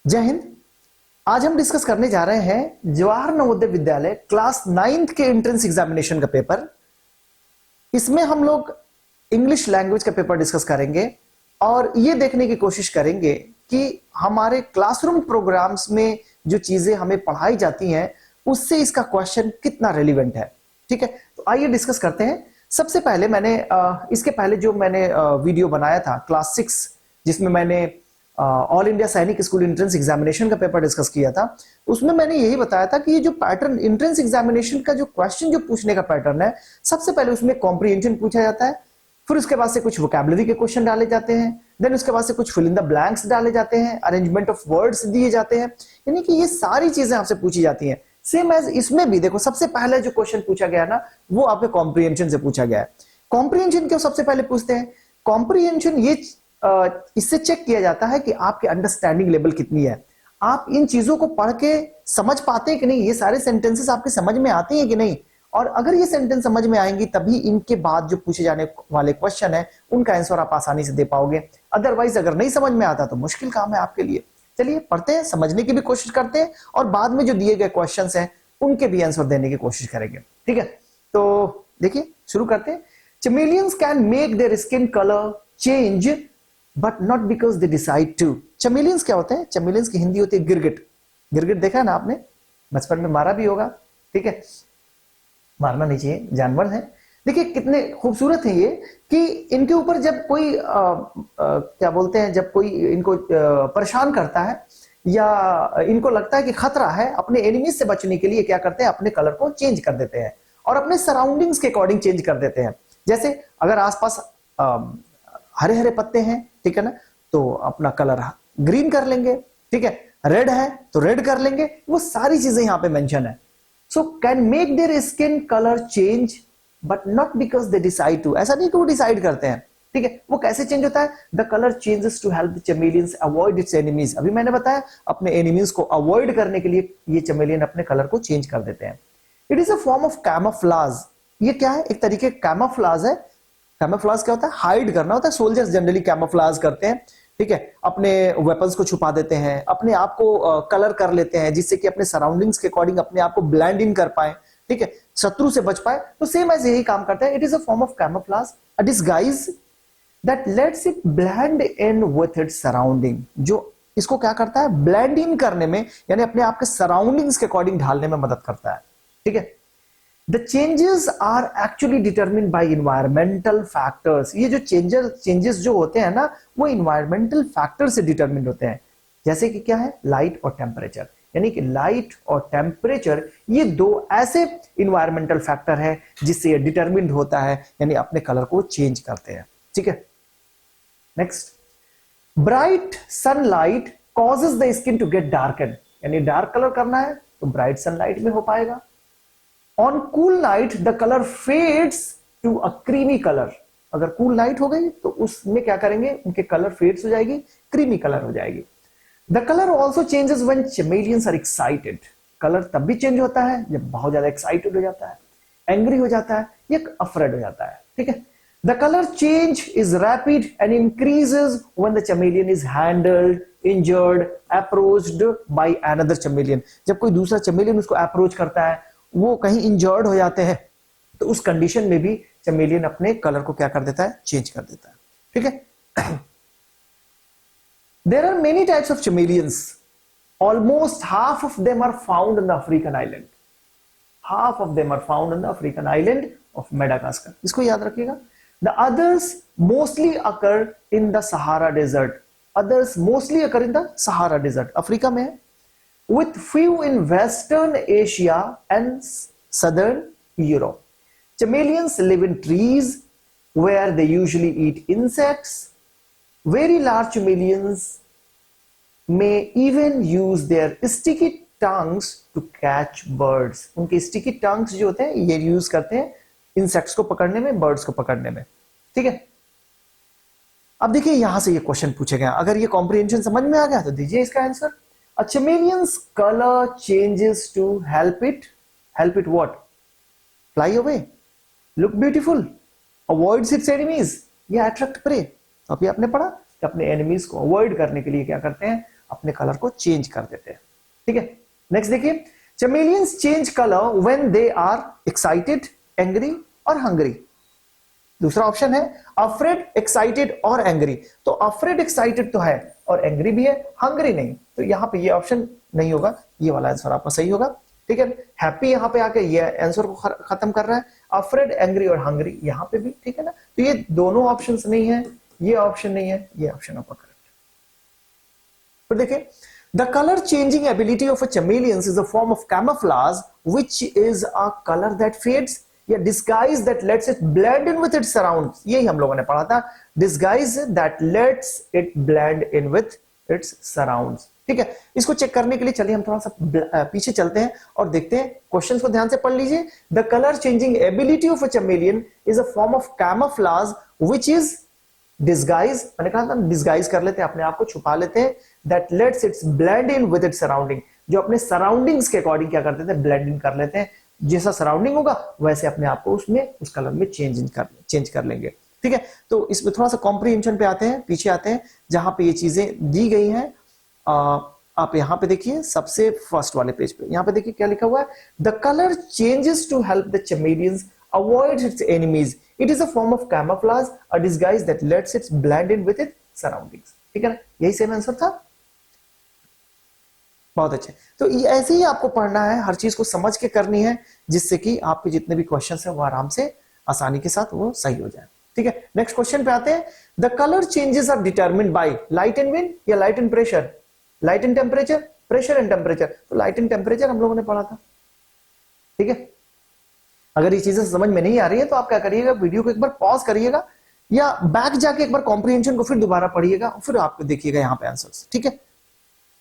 जय हिंद। आज हम डिस्कस करने जा रहे हैं जवाहर नवोदय विद्यालय क्लास 9th के एंट्रेंस एग्जामिनेशन का पेपर। इसमें हम लोग इंग्लिश लैंग्वेज का पेपर डिस्कस करेंगे और ये देखने की कोशिश करेंगे कि हमारे क्लासरूम प्रोग्राम्स में जो चीजें हमें पढ़ाई जाती हैं उससे इसका क्वेश्चन कितना रेलिवेंट है। ठीक है, तो आइए डिस्कस करते हैं। सबसे पहले मैंने इसके पहले जो मैंने वीडियो बनाया था क्लास 6, जिसमें मैंने ऑल इंडिया सैनिक स्कूल एंट्रेंस एग्जामिनेशन का पेपर डिस्कस किया था, उसमें मैंने यही बताया था कि ये जो पैटर्न एंट्रेंस एग्जामिनेशन का जो क्वेश्चन जो पूछने का पैटर्न है, सबसे पहले उसमें कॉम्प्रिहेंशन पूछा जाता है, फिर उसके बाद से कुछ वोकैबुलरी के क्वेश्चन डाले जाते हैं, देन उसके बाद से कुछ फिल इन द ब्लैंक्स डाले जाते हैं, अरेंजमेंट ऑफ वर्ड्स दिए जाते हैं, यानी कि ये सारी चीजें आपसे पूछी जाती हैं। सेम एज इसमें भी देखो, सबसे पहले जो क्वेश्चन पूछा गया ना वो आपके कॉम्प्रिहेंशन से पूछा गया है। कॉम्प्रिहेंशन क्यों सबसे पहले पूछते हैं? कॉम्प्रिहेंशन ये इससे चेक किया जाता है कि आपकी अंडरस्टैंडिंग लेवल कितनी है, आप इन चीजों को पढ़ के समझ पाते हैं कि नहीं, ये सारे सेंटेंसेस आपके समझ में आते हैं कि नहीं, और अगर ये सेंटेंस समझ में आएंगी तभी इनके बाद जो पूछे जाने वाले क्वेश्चन है उनका आंसर आप आसानी से दे पाओगे। अदरवाइज अगर नहीं समझ में आता तो मुश्किल काम है आपके लिए। चलिए पढ़ते हैं, समझने की भी कोशिश करते हैं और बाद में जो दिए गए क्वेश्चंस हैं उनके भी आंसर देने की कोशिश करेंगे। ठीक है, तो देखिए शुरू करते हैं। Chameleons can make their skin colour change but not because they decide to. Chameleons क्या होते हैं? चमेलियंस की हिंदी होती है गिरगिट। गिरगिट देखा है ना आपने, बचपन में मारा भी होगा। ठीक है, मारना नहीं चाहिए, जानवर है। देखिए कितने खूबसूरत हैं ये, कि इनके ऊपर जब कोई क्या बोलते हैं, जब कोई इनको परेशान करता है या इनको लगता है कि खतरा है, अपने एनिमीज से बचने के लिए क्या करते हैं, अपने कलर को चेंज कर देते हैं और अपने सराउंडिंग्स के अकॉर्डिंग चेंज कर देते हैं। जैसे अगर आसपास हरे हरे पत्ते हैं, ठीक है ना, तो अपना कलर ग्रीन कर लेंगे। ठीक है, रेड है तो रेड कर लेंगे। वो सारी चीजें यहां पे मेंशन है। So can make their skin colour change but not because they decide to. ऐसा नहीं कि वो डिसाइड करते हैं। ठीक है, वो कैसे चेंज होता है? The colour changes to help the chameleons avoid its enemies. अभी मैंने बताया अपने एनिमीज को अवॉइड करने के लिए ये चमेलियन अपने कलर को चेंज कर देते हैं। It is a form of camouflage. ये क्या है? एक तरीके कैमोफ्लेज है। कैमोफ्लेज क्या होता है? हाइड करना होता है। सोल्जर्स जनरली कैमोफ्लेज करते हैं। ठीक है, अपने वेपन्स को छुपा देते हैं, अपने आप को कलर कर लेते हैं जिससे कि अपने सराउंडिंग्स के अकॉर्डिंग अपने आप को ब्लेंड इन कर पाए। ठीक है, शत्रु से बच पाए। तो सेम ऐसे यही काम करता है। It is a form of camouflage, a disguise that let's it blend in with its surrounding. जो इसको क्या करता है? ब्लेंड इन करने में, यानी अपने आप के सराउंडिंग्स के अकॉर्डिंग ढालने में मदद करता है। ठीक है, The changes are actually determined by environmental factors. ये जो चेंजेस जो होते हैं ना, वो environmental factor से डिटरमिन होते हैं। जैसे कि क्या है? लाइट और टेम्परेचर। यानी कि लाइट और टेम्परेचर ये दो ऐसे environmental factor है जिससे ये डिटरमिन होता है, यानी अपने कलर को चेंज करते हैं। ठीक है, next. Bright sunlight causes the skin to get darkened. यानी डार्क कलर करना है तो ब्राइट सनलाइट में हो पाएगा। On cool night the color fades to a creamy color. अगर कूल नाइट हो गई तो उसमें क्या करेंगे, उनके कलर फेड्स हो जाएगी, क्रीमी कलर हो जाएगी। The color also changes when chameleons are excited. Colour तब भी चेंज होता है जब बहुत ज्यादा एक्साइटेड हो जाता है, एंग्री हो जाता है या अफ्रेड हो जाता है। ठीक है, The color change is rapid and increases when the chameleon is handled, injured, approached by another chameleon. जब कोई दूसरा चमेलियन उसको अप्रोच करता है, वो कहीं इंजर्ड हो जाते हैं, तो उस कंडीशन में भी चमेलियन अपने कलर को क्या कर देता है? चेंज कर देता है। ठीक है, there are many types of chameleons. Almost half of them are found in the African island. Half of them are found in the African island of Madagascar. इसको याद रखिएगा। The others mostly occur in the Sahara desert. Others mostly occur in the Sahara desert, Africa में है, with few in Western Asia and Southern Europe. Chameleons live in trees where they usually eat insects. Very large chameleons may even use their sticky tongues to catch birds. उनके sticky tongues जो होते हैं ये use करते हैं insects को पकड़ने में, बर्ड्स को पकड़ने में। ठीक है, अब देखिए यहां से ये क्वेश्चन पूछे गए। अगर ये कॉम्प्रिहेंशन समझ में आ गया तो दीजिए इसका answer. A chameleon's color changes to help it what? Fly away, look beautiful, avoids its enemies, या attract prey। अभी आपने पढ़ा कि अपने एनिमीज को अवॉइड करने के लिए क्या करते हैं? अपने कलर को चेंज कर देते हैं। ठीक है, नेक्स्ट देखिए, chameleons change colour when they are excited, angry और हंग्री। दूसरा ऑप्शन है अफ्रेड, एक्साइटेड और एंग्री। तो अफ्रेड एक्साइटेड तो है और एंग्री भी है, हंग्री नहीं। तो यहां पे ये ऑप्शन नहीं होगा, ये वाला आंसर आपका सही होगा। ठीक है, हैप्पी यहां पे आके ये आंसर को खत्म कर रहा है, अफ्रेड, एंग्री और हंग्री यहां पे भी। ठीक है ना, तो ये दोनों ऑप्शंस नहीं है, ये ऑप्शन नहीं है, ये ऑप्शन आपका करेक्ट। तो देखिए, the colour changing ability of a chameleon is a form of camouflage which is a color that fades या disguise that lets it blend in with its surroundings। यही हम लोगों ने पढ़ा था, disguise that lets it blend in with its surrounds। ठीक है, इसको चेक करने के लिए चलिए हम थोड़ा सा पीछे चलते हैं और देखते हैं। क्वेश्चंस को ध्यान से पढ़ लीजिए। The colour changing ability of a chameleon is a form of camouflage which is disguise, मैंने कहा था डिस्गाइज कर लेते हैं, अपने आप को छुपा लेते हैं, that lets it blend in with its surrounding, जो अपने सराउंडिंग्स के अकॉर्डिंग क्या करते थे, ब्लेंड इन कर लेते हैं। जैसा सराउंडिंग होगा वैसे अपने आप को उसमें उस कलर में चेंज कर लेंगे। ठीक है, तो इसमें थोड़ा सा कॉम्प्रीहेंशन पे आते हैं, पीछे आते हैं जहां पे ये चीजें दी गई हैं। आप यहां पे देखिए सबसे फर्स्ट वाले पेज पे, यहां पे देखिए क्या लिखा हुआ है, the colour changes to help the chameleons avoid its enemies, it is a form of camouflage, a disguise that lets it blend in with its surroundings। ठीक है ना, यही सेम आंसर था। बहुत अच्छे, तो ऐसे ही आपको पढ़ना है, हर चीज को समझ के करनी है, जिससे कि आपके जितने भी क्वेश्चन है वो आराम से आसानी के साथ वो सही हो जाए। ठीक है, नेक्स्ट क्वेश्चन पे आते हैं। The colour changes are determined by light and wind या light and pressure, light and temperature, pressure and temperature. तो लाइट एंड टेम्परेचर हम लोगों ने पढ़ा था। ठीक है, अगर ये चीजें समझ में नहीं आ रही है तो आप क्या करिएगा, वीडियो को एक बार पॉज करिएगा या बैक जाके एक बार कॉम्प्रीहेंशन को फिर दोबारा पढ़िएगा, फिर आप देखिएगा यहां पे आंसर्स। ठीक है,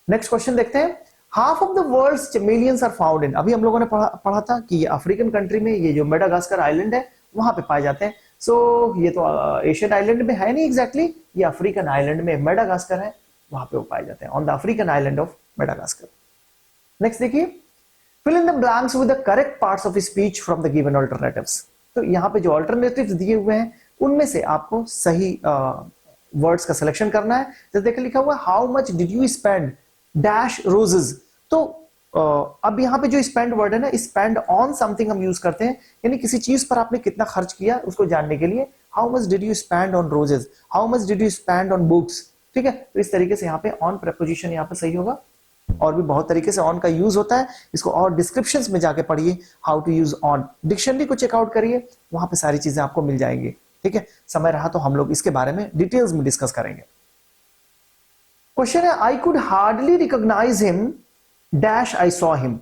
नेक्स्ट क्वेश्चन देखते हैं। Half of the world's chameleons are found in, अभी हम लोगों ने पढ़ा था कि ये अफ्रीकन कंट्री में, ये जो मेडागास्कर आइलैंड है वहां पे पाए जाते हैं। सो ये तो एशियन आइलैंड में है नहीं एग्जैक्टली, ये अफ्रीकन आइलैंड में मेडागास्कर है, वहां पे वो पाए जाते हैं, on the African island of Madagascar. Next देखिए, fill in the blanks with the correct parts of speech from the given alternatives। तो यहाँ पे जो alternatives दिए हुए हैं उनमें से आपको सही वर्ड्स का सिलेक्शन करना है। जैसे देखिए लिखा हुआ है, how much did you spend dash roses. तो अब यहाँ पे जो स्पेंड वर्ड है ना, स्पेंड ऑन समथिंग हम यूज करते हैं, यानी किसी चीज पर आपने कितना खर्च किया उसको जानने के लिए। How much did you spend on roses, how much did you spend on books. ठीक है, तो इस तरीके से यहाँ पे ऑन प्रेपोजिशन यहाँ पे सही होगा। और भी बहुत तरीके से ऑन का यूज होता है, इसको और डिस्क्रिप्शंस में जाके पढ़िए, how to use on, dictionary को चेकआउट करिए, वहां पे सारी चीजें आपको मिल जाएंगी। ठीक है, समय रहा तो हम लोग इसके बारे में डिटेल्स में डिस्कस करेंगे। क्वेश्चन है, I could hardly recognise him dash I saw him.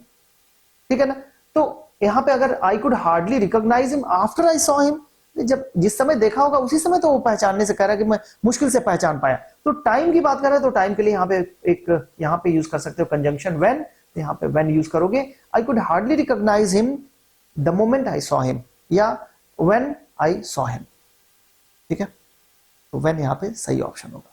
ठीक है ना, तो यहां पे अगर I could hardly recognise him after I saw him, जब जिस समय देखा होगा उसी समय तो वो पहचानने से कह रहा है कि मैं मुश्किल से पहचान पाया। तो टाइम की बात कर रहे हैं तो टाइम के लिए यहाँ पे एक यहाँ पे यूज कर सकते हो कंजंक्शन व्हेन, तो यहाँ पे व्हेन यूज करोगे। I could hardly recognise him the moment I saw him या व्हेन आई सॉ हिम। ठीक है, तो व्हेन यहाँ पे सही ऑप्शन होगा।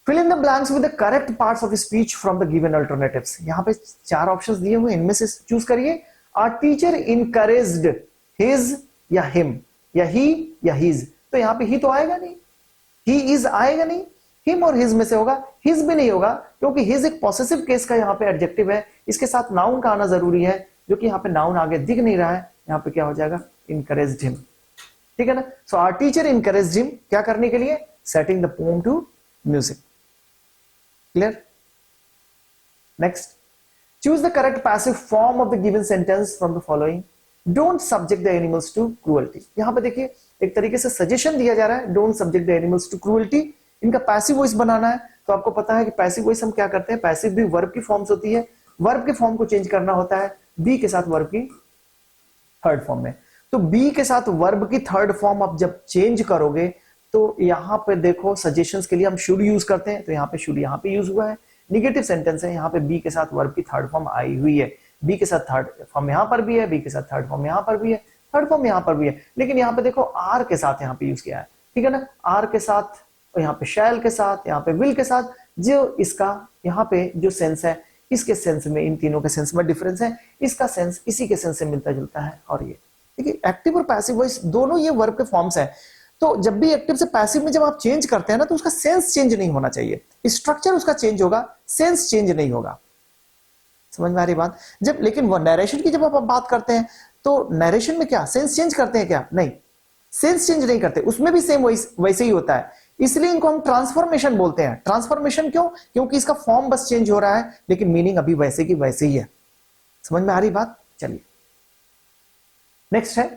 Fill in the blanks with the correct parts of speech from the given alternatives. यहाँ पे 4 ऑप्शंस दिए हुए, इनमें से चूज करिए। आर टीचर इनकरेज्ड हिज या हिम, या ही या हिज। तो यहां पे ही तो आएगा नहीं, ही इज आएगा नहीं, हिम और हिज में से होगा, हिज भी नहीं होगा, क्योंकि हिज एक पॉसेसिव केस का यहां पे एडजेक्टिव है, इसके साथ नाउन का आना जरूरी है, जो कि यहां पे नाउन आगे दिख नहीं रहा है। यहां पे क्या हो जाएगा, इनकरेज्ड हिम। ठीक है ना, so our teacher encouraged him, क्या करने के लिए, setting the poem to music. Clear. Next, choose the correct passive form of the given sentence from the following. Don't subject the animals to cruelty. यहां पे देखिए एक तरीके से सजेशन दिया जा रहा है, don't subject the animals to cruelty. इनका पैसिव वॉइस बनाना है, तो आपको पता है कि पैसिव वॉइस हम क्या करते हैं, पैसिव भी वर्ब की फॉर्म्स होती है, वर्ब के फॉर्म को चेंज करना होता है बी के साथ वर्ब की थर्ड फॉर्म में। तो बी के साथ वर्ब की थर्ड फॉर्म आप जब चेंज करोगे तो यहां पे देखो सजेशंस के लिए हम शुड यूज करते हैं, तो यहाँ पे शुड यहाँ पे यूज हुआ है। निगेटिव सेंटेंस है, यहाँ पे बी के साथ वर्ब की थर्ड फॉर्म आई हुई है, बी के साथ थर्ड फॉर्म यहां पर भी है, बी के साथ थर्ड फॉर्म यहां पर भी है, थर्ड फॉर्म यहां पर भी है, लेकिन यहां पे देखो आर के साथ यहां पे यूज किया है। ठीक है ना, आर के साथ, और यहाँ पे शैल के साथ, यहाँ पे विल के साथ, जो इसका यहाँ पे जो सेंस है, इसके सेंस में, इन तीनों के सेंस में डिफरेंस है, इसका सेंस इसी के सेंस से मिलता जुलता है। और ये देखिए एक्टिव और पैसिव वॉइस दोनों ये वर्ब के फॉर्म्स हैं, तो जब भी एक्टिव से पैसिव में जब आप चेंज करते हैं ना, तो उसका सेंस चेंज नहीं होना चाहिए। स्ट्रक्चर उसका चेंज होगा, सेंस चेंज नहीं होगा। समझ में आ रही बात? जब लेकिन वो नरेशन की जब आप बात करते हैं तो नरेशन में क्या सेंस चेंज करते हैं क्या? नहीं, सेंस चेंज नहीं करते, उसमें भी सेम वैसे ही होता है, इसलिए इनको हम ट्रांसफॉर्मेशन बोलते हैं। ट्रांसफॉर्मेशन क्यों? क्योंकि इसका फॉर्म बस चेंज हो रहा है लेकिन मीनिंग अभी वैसे की वैसे ही है। समझ में आ रही बात? चलिए नेक्स्ट है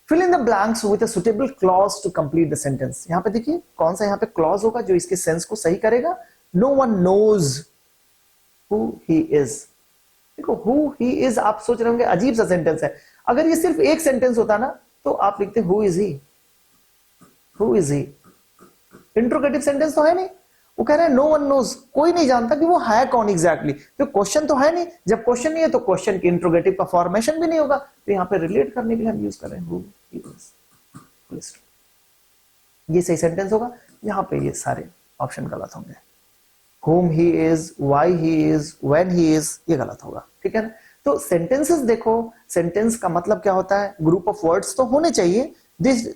fill in the blanks with a suitable clause to complete the sentence. यहां पे देखिए कौन सा यहां पे क्लॉज होगा जो इसके सेंस को सही करेगा। No one knows who he is. देखो हु ही इज आप सोच रहे होंगे अजीब सा सेंटेंस है, अगर ये सिर्फ एक सेंटेंस होता ना तो आप लिखते who is he, who is he. Interrogative sentence तो है नहीं, वो कह रहे हैं नो वन नोज, कोई नहीं जानता कि वो है कौन एग्जैक्टली। तो क्वेश्चन तो है नहीं, जब क्वेश्चन नहीं है तो क्वेश्चन की इंट्रोगेटिव का फॉर्मेशन भी नहीं होगा, तो यहां पे रिलेट करने के लिए हम यूज कर रहे हैं हु ही इज। ये सही सेंटेंस होगा, यहां पे ये सारे ऑप्शन गलत होंगे। whom he is, why he is, when he is, ये गलत होगा। ठीक है ना? तो सेंटेंसेस देखो, सेंटेंस का मतलब क्या होता है? ग्रुप ऑफ वर्ड्स तो होने चाहिए।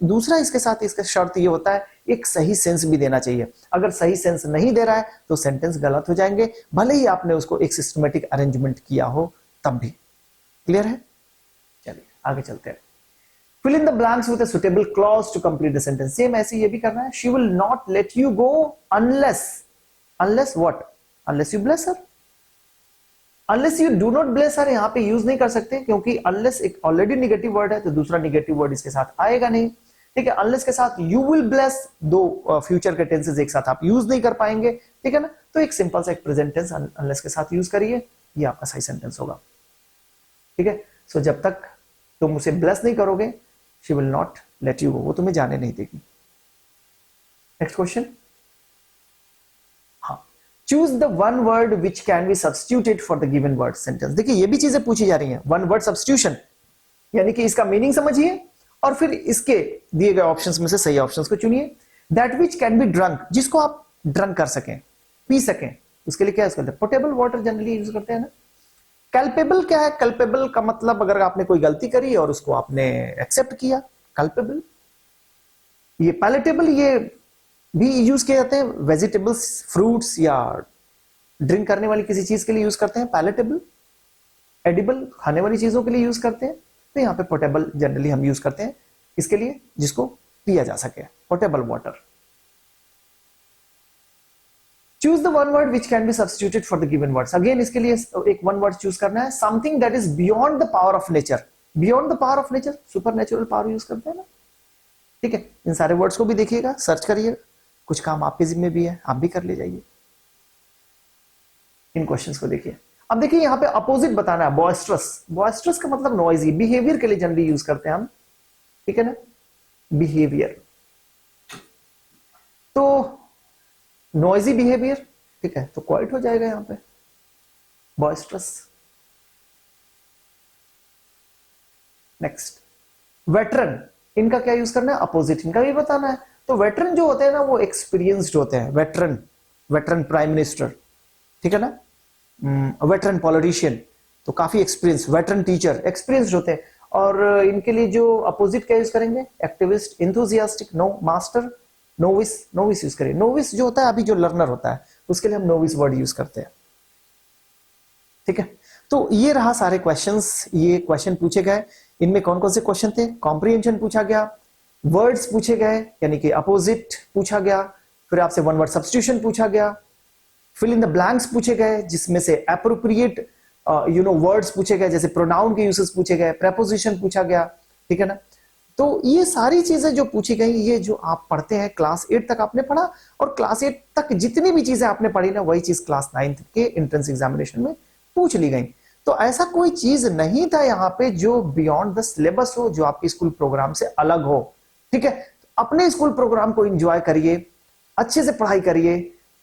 दूसरा इसके साथ इसका शर्त ये होता है एक सही सेंस भी देना चाहिए। अगर सही सेंस नहीं दे रहा है तो सेंटेंस गलत हो जाएंगे, भले ही आपने उसको एक सिस्टमेटिक अरेंजमेंट किया हो तब भी। क्लियर है? चलिए आगे चलते हैं। Fill in the blanks with a suitable clause to complete the sentence. Same ऐसे ये भी करना है। She will not let you go unless what? Unless you bless her. Unless you do not bless her यहां पे use नहीं कर सकते क्योंकि unless एक ऑलरेडी निगेटिव वर्ड है तो दूसरा निगेटिव वर्ड इसके साथ आएगा नहीं। ठीक है, unless के साथ you will bless, दो फ्यूचर के टेंसेस एक साथ आप यूज नहीं कर पाएंगे। ठीक है ना? तो एक सिंपल सा एक प्रेजेंट टेंस unless के साथ यूज करिए, ये आपका सही सेंटेंस होगा। ठीक है, सो जब तक तुम उसे ब्लेस नहीं करोगे she will not let you go, वो तुम्हें जाने नहीं देगी। नेक्स्ट क्वेश्चन, हाँ, choose the one word which can be substituted for the given word sentence. देखिए ये भी चीजें पूछी जा रही हैं, वन वर्ड सब्स्टिट्यूशन, यानी कि इसका मीनिंग समझिए और फिर इसके दिए गए ऑप्शंस में से सही ऑप्शंस को चुनिए। That which can be drunk, जिसको आप ड्रंक कर सकें, पी सकें, उसके लिए क्या यूज करते हैं? पोर्टेबल वाटर जनरली यूज करते हैं ना। कल्पेबल क्या है? कल्पेबल का मतलब अगर आपने कोई गलती करी और उसको आपने एक्सेप्ट किया, कल्पेबल। ये पैलेटेबल, ये भी यूज किए जाते हैं वेजिटेबल्स, फ्रूट्स या ड्रिंक करने वाली किसी चीज के लिए यूज करते हैं पैलेटेबल। एडिबल खाने वाली चीजों के लिए यूज करते हैं, तो यहाँ पे पोर्टेबल जनरली हम यूज करते हैं इसके लिए जिसको पिया जा सके, portable water. Choose the one word which can be substituted for the given words. Again इसके लिए एक one word choose करना है। Something that is beyond the power of nature. Beyond the power of nature, supernatural power use करते हैं ना। ठीक है, इन सारे वर्ड्स को भी देखिएगा, सर्च करिएगा, कुछ काम आपके जिम्मे भी है, आप भी कर ले जाइए। इन क्वेश्चंस को देखिए। अब देखिए यहाँ पे अपोजिट बताना है, बॉयस्ट्रस। बॉयस्ट्रस का मतलब नॉइजी, बिहेवियर के लिए जनरली यूज करते हैं हम। ठीक है ना, बिहेवियर। तो नॉइजी बिहेवियर, ठीक है, तो क्वाइट हो जाएगा यहां पे बॉयस्ट्रस। नेक्स्ट, वेटरन, इनका क्या यूज करना है? अपोजिट, इनका भी बताना है। तो वेटरन जो होते हैं ना वो एक्सपीरियंस्ड होते हैं। वेटरन, वेटरन प्राइम मिनिस्टर, ठीक है ना। वेटरन पॉलिटिशियन, तो काफी एक्सपीरियंस। वेटरन टीचर, एक्सपीरियंस्ड होते हैं। और इनके लिए जो अपोजिट क्या यूज करेंगे? Activist, enthusiastic, no, master, novice. Novice use करिए। नोविस जो होता है अभी जो लर्नर होता है उसके लिए हम नोविस वर्ड यूज करते हैं। ठीक है, तो ये रहा सारे क्वेश्चंस, ये क्वेश्चन पूछे गए। इनमें कौन कौन से क्वेश्चन थे? कॉम्प्रिहेंशन पूछा गया, वर्ड्स पूछे गए यानी कि अपोजिट पूछा गया, फिर आपसे वन वर्ड सब्स्टिट्यूशन पूछा गया, फिल इन द ब्लैंक्स पूछे गए जिसमें से एप्रोप्रिएट वर्ड्स पूछे गए, जैसे प्रोनाउन के यूसेस पूछे गए, प्रेपोजिशन पूछा गया। ठीक है ना, तो ये सारी चीजें जो पूछी गई, ये जो आप पढ़ते हैं क्लास 8 तक आपने पढ़ा, और क्लास 8 तक जितनी भी चीजें आपने पढ़ी ना वही चीज क्लास 9 के एंट्रेंस एग्जामिनेशन में पूछ ली गई। तो ऐसा कोई चीज नहीं था यहाँ पे जो बियॉन्ड द सिलेबस हो, जो आपके स्कूल प्रोग्राम से अलग हो। ठीक है, अपने स्कूल प्रोग्राम को एंजॉय करिए, अच्छे से पढ़ाई करिए।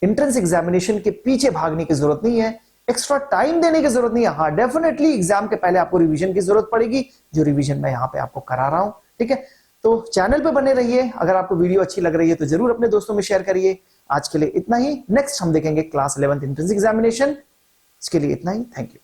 एंट्रेंस एग्जामिनेशन के पीछे भागने की जरूरत नहीं है, एक्स्ट्रा टाइम देने की जरूरत नहीं है। हाँ, डेफिनेटली एग्जाम के पहले आपको रिवीजन की जरूरत पड़ेगी, जो रिवीजन मैं यहाँ पे आपको करा रहा हूं। ठीक है, तो चैनल पे बने रहिए। अगर आपको वीडियो अच्छी लग रही है तो जरूर अपने दोस्तों में शेयर करिए। आज के लिए इतना ही, नेक्स्ट हम देखेंगे क्लास 11th एंट्रेंस एग्जामिनेशन। इसके लिए इतना ही, थैंक यू।